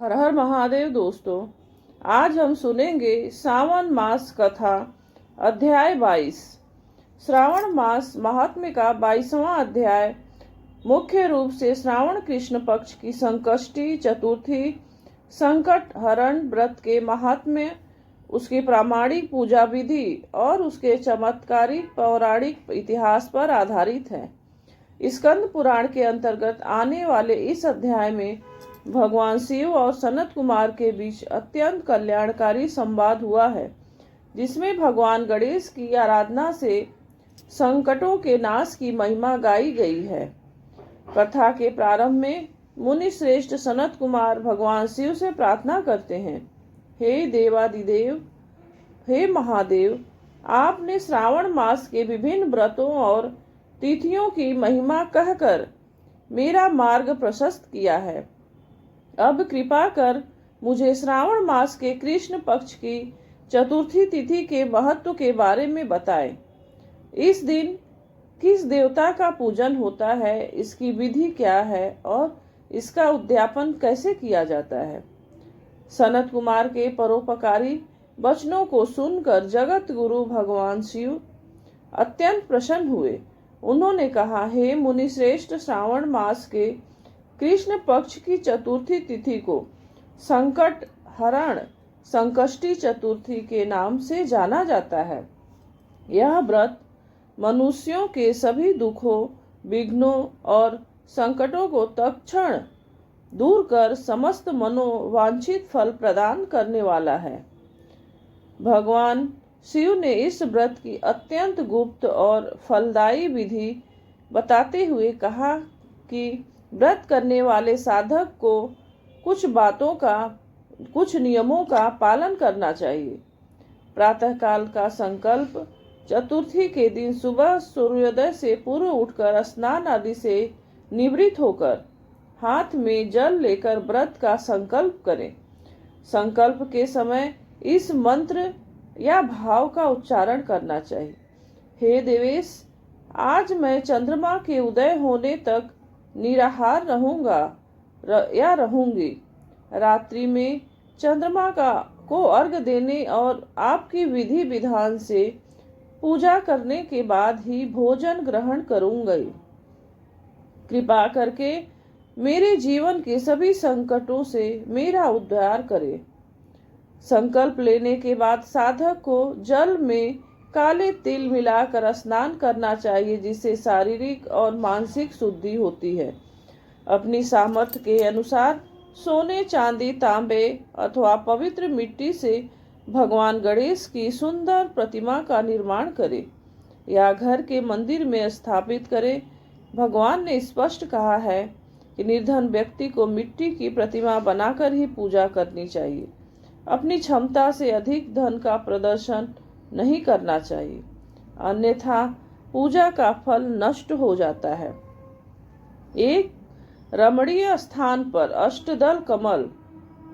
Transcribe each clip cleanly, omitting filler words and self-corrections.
हर हर महादेव दोस्तों, आज हम सुनेंगे सावन मास कथा अध्याय 22। श्रावण मास महात्म्य का 22वां अध्याय मुख्य रूप से श्रावण कृष्ण पक्ष की संकष्टी चतुर्थी संकट हरण व्रत के महात्म्य, उसकी प्रामाणिक पूजा विधि और उसके चमत्कारिक पौराणिक इतिहास पर आधारित है। स्कंद पुराण के अंतर्गत आने वाले इस अध्याय में भगवान शिव और सनत कुमार के बीच अत्यंत कल्याणकारी संवाद हुआ है, जिसमें भगवान गणेश की आराधना से संकटों के नाश की महिमा गाई गई है। कथा के प्रारंभ में मुनि श्रेष्ठ सनत कुमार भगवान शिव से प्रार्थना करते हैं, हे देवादिदेव, हे महादेव, आपने श्रावण मास के विभिन्न व्रतों और तिथियों की महिमा कहकर मेरा मार्ग प्रशस्त किया है। अब कृपा कर मुझे श्रावण मास के कृष्ण पक्ष की चतुर्थी तिथि के महत्व के बारे में बताएं। इस दिन किस देवता का पूजन होता है, इसकी विधि क्या है और इसका उद्यापन कैसे किया जाता है। सनत कुमार के परोपकारी वचनों को सुनकर जगत गुरु भगवान शिव अत्यंत प्रसन्न हुए। उन्होंने कहा, हे मुनि श्रेष्ठ, श्रावण मास के कृष्ण पक्ष की चतुर्थी तिथि को संकट हरण संकष्टी चतुर्थी के नाम से जाना जाता है। यह व्रत मनुष्यों के सभी दुखों, विघ्नों और संकटों को तत्क्षण दूर कर समस्त मनोवांछित फल प्रदान करने वाला है। भगवान शिव ने इस व्रत की अत्यंत गुप्त और फलदायी विधि बताते हुए कहा कि व्रत करने वाले साधक को कुछ नियमों का पालन करना चाहिए। प्रातःकाल का संकल्प, चतुर्थी के दिन सुबह सूर्योदय से पूर्व उठकर स्नान आदि से निवृत्त होकर हाथ में जल लेकर व्रत का संकल्प करें। संकल्प के समय इस मंत्र या भाव का उच्चारण करना चाहिए, हे देवेश, आज मैं चंद्रमा के उदय होने तक निराहार रहूंगा या रहूंगी। रात्रि में चंद्रमा को अर्घ्य देने और आपकी विधि विधान से पूजा करने के बाद ही भोजन ग्रहण करूंगी। कृपा करके मेरे जीवन के सभी संकटों से मेरा उद्धार करे। संकल्प लेने के बाद साधक को जल में काले तिल मिलाकर स्नान करना चाहिए, जिससे शारीरिक और मानसिक शुद्धि होती है। अपनी सामर्थ्य के अनुसार सोने, चांदी, तांबे अथवा पवित्र मिट्टी से भगवान गणेश की सुंदर प्रतिमा का निर्माण करें या घर के मंदिर में स्थापित करें। भगवान ने स्पष्ट कहा है कि निर्धन व्यक्ति को मिट्टी की प्रतिमा बनाकर ही पूजा करनी चाहिए। अपनी क्षमता से अधिक धन का प्रदर्शन नहीं करना चाहिए, अन्यथा पूजा का फल नष्ट हो जाता है। एक रमणीय स्थान पर अष्टदल कमल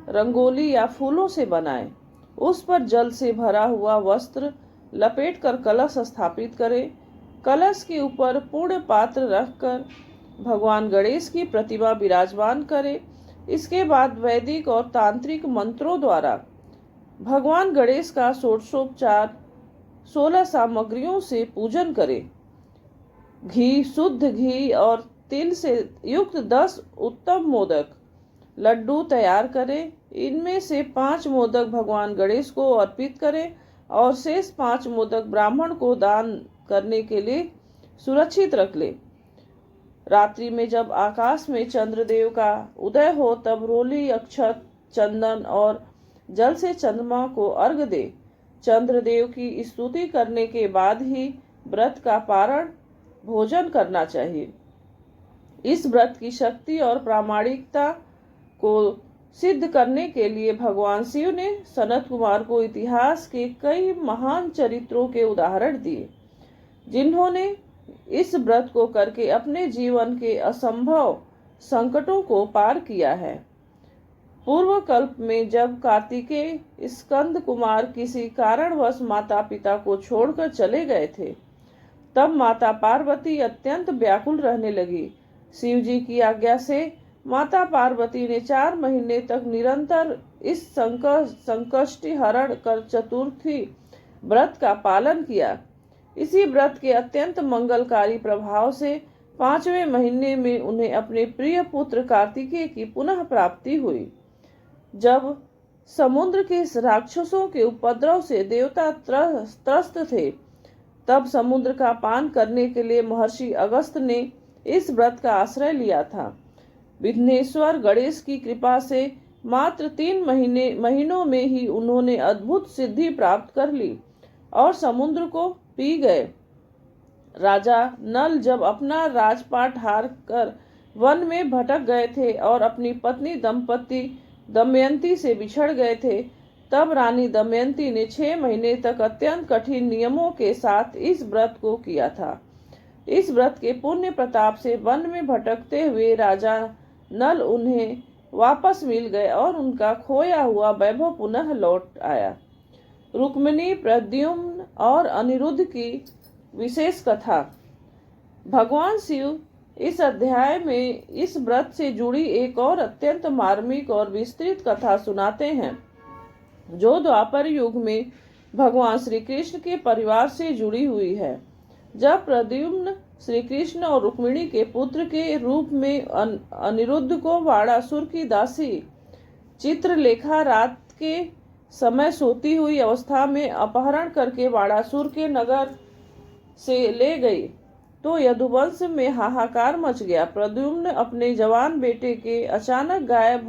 रंगोली या फूलों से बनाएं। उस पर जल से भरा हुआ वस्त्र लपेटकर कलश स्थापित करें। कलश के ऊपर पूर्ण पात्र रखकर भगवान गणेश की प्रतिमा विराजमान करें। इसके बाद वैदिक और तांत्रिक मंत्रों द्वारा भगवान गणेश का षोडशोपचार 16 सामग्रियों से पूजन करें। घी, शुद्ध घी और तिल से युक्त 10 उत्तम मोदक लड्डू तैयार करें। इनमें से 5 मोदक भगवान गणेश को अर्पित करें और शेष 5 मोदक ब्राह्मण को दान करने के लिए सुरक्षित रख लें। रात्रि में जब आकाश में चंद्रदेव का उदय हो, तब रोली, अक्षत, चंदन और जल से चंद्रमा को अर्घ्य दे। चंद्रदेव की स्तुति करने के बाद ही व्रत का पारण भोजन करना चाहिए। इस व्रत की शक्ति और प्रामाणिकता को सिद्ध करने के लिए भगवान शिव ने सनत कुमार को इतिहास के कई महान चरित्रों के उदाहरण दिए, जिन्होंने इस व्रत को करके अपने जीवन के असंभव संकटों को पार किया है। पूर्व कल्प में जब कार्तिकेय स्कंद कुमार किसी कारणवश माता पिता को छोड़कर चले गए थे, तब माता पार्वती अत्यंत व्याकुल रहने लगी। शिव जी की आज्ञा से माता पार्वती ने 4 महीने तक निरंतर इस संकष्टी हरण कर चतुर्थी व्रत का पालन किया। इसी व्रत के अत्यंत मंगलकारी प्रभाव से 5वें महीने में उन्हें अपने प्रिय पुत्र कार्तिकेय की पुनः प्राप्ति हुई। जब समुद्र के राक्षसों के उपद्रव से देवता त्रस्त थे, तब समुद्र का पान करने के लिए महर्षि अगस्त ने इस व्रत का आश्रय लिया था। विघ्नेश्वर गणेश की कृपा से मात्र 3 महीनों में ही उन्होंने अद्भुत सिद्धि प्राप्त कर ली और समुद्र को पी गए। राजा नल जब अपना राजपाट हार कर वन में भटक गए थे और अपनी पत्नी दमयंती से बिछड़ गए थे, तब रानी दमयंती ने 6 महीने तक अत्यंत कठिन नियमों के साथ इस व्रत को किया था। इस व्रत के पुण्य प्रताप से वन में भटकते हुए राजा नल उन्हें वापस मिल गए और उनका खोया हुआ वैभव पुनः लौट आया। रुक्मिणी, प्रद्युम्न और अनिरुद्ध की विशेष कथा। भगवान शिव इस अध्याय में इस व्रत से जुड़ी एक और अत्यंत मार्मिक और विस्तृत कथा सुनाते हैं, जो द्वापर युग में भगवान श्री कृष्ण के परिवार से जुड़ी हुई है। जब प्रद्युम्न श्री कृष्ण और रुक्मिणी के पुत्र के रूप में अनिरुद्ध को वाणासुर की दासी चित्रलेखा रात के समय सोती हुई अवस्था में अपहरण करके वाणासुर के नगर से ले गई, तो यदुवंश में हाहाकार मच गया। प्रद्युम्न अपने जवान बेटे के अचानक गायब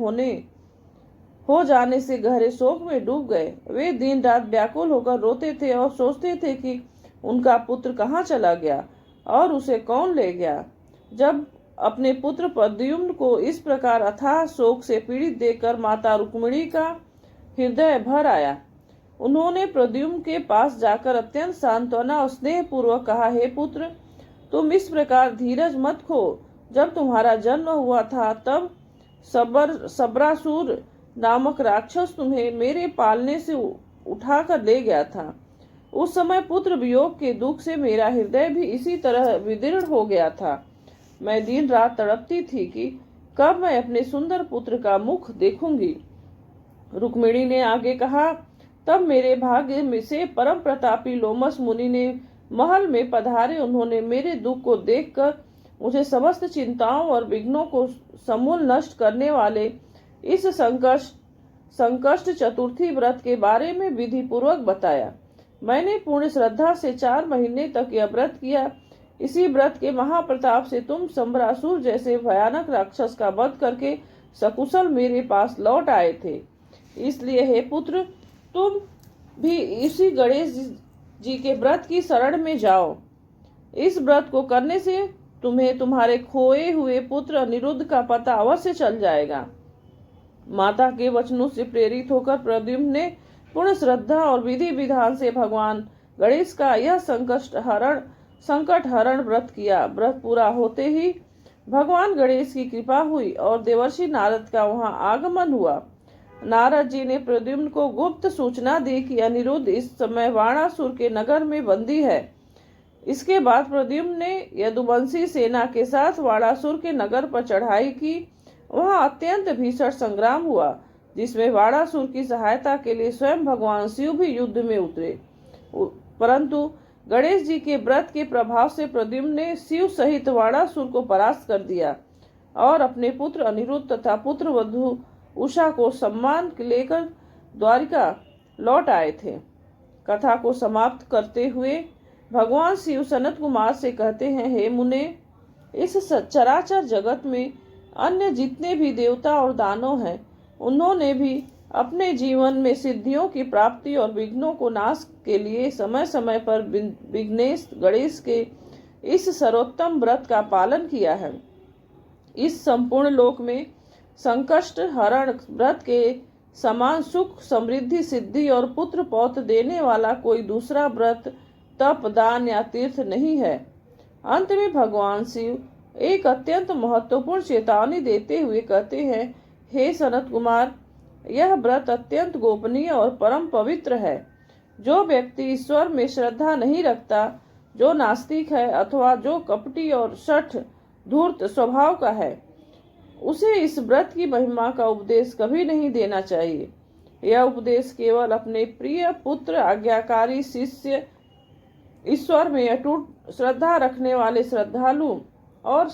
हो जाने से गहरे शोक में डूब गए। वे दिन रात व्याकुल होकर रोते थे और सोचते थे कि उनका पुत्र कहाँ चला गया और उसे कौन ले गया। जब अपने पुत्र प्रद्युम्न को इस प्रकार अथाह शोक से पीड़ित देखकर माता रुक्मिणी का हृदय भर आया। उन्होंने प्रद्युम्न के पास जाकर अत्यंत सांत्वना और स्नेह पूर्वक कहा, हे पुत्र, तुम इस प्रकार धीरज मत खो। जब तुम्हारा जन्म हुआ था तब सब्रासुर नामक राक्षस तुम्हें मेरे पालने से उठाकर ले गया था। उस समय पुत्र वियोग के दुख से मेरा हृदय भी इसी तरह विदीर्ण हो गया था। मैं दिन रात तड़पती थी कि कब मैं अपने सुंदर पुत्र का मुख देखूंगी। रुक्मिणी ने आगे कहा, तब मेरे भाग्य में से परम प्रतापी लोमस मुनि ने महल में पधारे। उन्होंने मेरे दुख को देखकर मुझे समस्त चिंताओं और विघ्नों को समूल नष्ट करने वाले इस संकष्ट चतुर्थी व्रत के बारे में विधि पूर्वक बताया। मैंने पूर्ण श्रद्धा से 4 महीने तक यह व्रत किया। इसी व्रत के महाप्रताप से तुम सम्भ्रासुर जैसे भयानक राक्षस का वध करके सकुशल मेरे पास लौट आए थे। इसलिए हे पुत्र, तुम भी इसी गणेश जी के व्रत की शरण में जाओ। इस व्रत को करने से तुम्हें तुम्हारे खोए हुए पुत्र अनिरुद्ध का पता अवश्य चल जाएगा। माता के वचनों से प्रेरित होकर प्रद्युम्न ने पूर्ण श्रद्धा और विधि विधान से भगवान गणेश का यह संकट हरण व्रत किया। व्रत पूरा होते ही भगवान गणेश की कृपा हुई और देवर्षि नारद का वहां आगमन हुआ। नारद जी ने प्रद्युम्न को गुप्त सूचना दी कि अनिरुद्ध इस समय वाणासुर के नगर में बंदी है। इसके बाद प्रद्युम्न ने यदुवंशी सेना के साथ वाणासुर के नगर पर चढ़ाई की। वहां अत्यंत भीषण संग्राम हुआ, जिसमें वाणासुर की सहायता के लिए स्वयं भगवान शिव भी युद्ध में उतरे। परंतु गणेश जी के व्रत के प्रभाव से प्रद्युम्न ने शिव सहित वाणासुर को परास्त कर दिया और अपने पुत्र अनिरुद्ध तथा पुत्र वधु उषा को सम्मान लेकर द्वारिका लौट आए थे। कथा को समाप्त करते हुए भगवान शिव सनत कुमार से कहते हैं, हे मुने, इस चराचर जगत में अन्य जितने भी देवता और दानव हैं, उन्होंने भी अपने जीवन में सिद्धियों की प्राप्ति और विघ्नों को नाश के लिए समय समय पर विघ्नेश गणेश के इस सर्वोत्तम व्रत का पालन किया है। इस संपूर्ण लोक में संकष्ट हरण व्रत के समान सुख, समृद्धि, सिद्धि और पुत्र पौत्र देने वाला कोई दूसरा व्रत, तप, दान या तीर्थ नहीं है। अंत में भगवान शिव एक अत्यंत महत्वपूर्ण चेतावनी देते हुए कहते हैं, हे सनत कुमार, यह व्रत अत्यंत गोपनीय और परम पवित्र है। जो व्यक्ति ईश्वर में श्रद्धा नहीं रखता, जो नास्तिक है अथवा जो कपटी और शठ धूर्त स्वभाव का है, उसे इस व्रत की महिमा का उपदेश कभी नहीं देना चाहिए। यह उपदेश केवल अपने प्रिय पुत्र, आज्ञाकारी शिष्य, ईश्वर में अटूट श्रद्धा रखने वाले श्रद्धालु और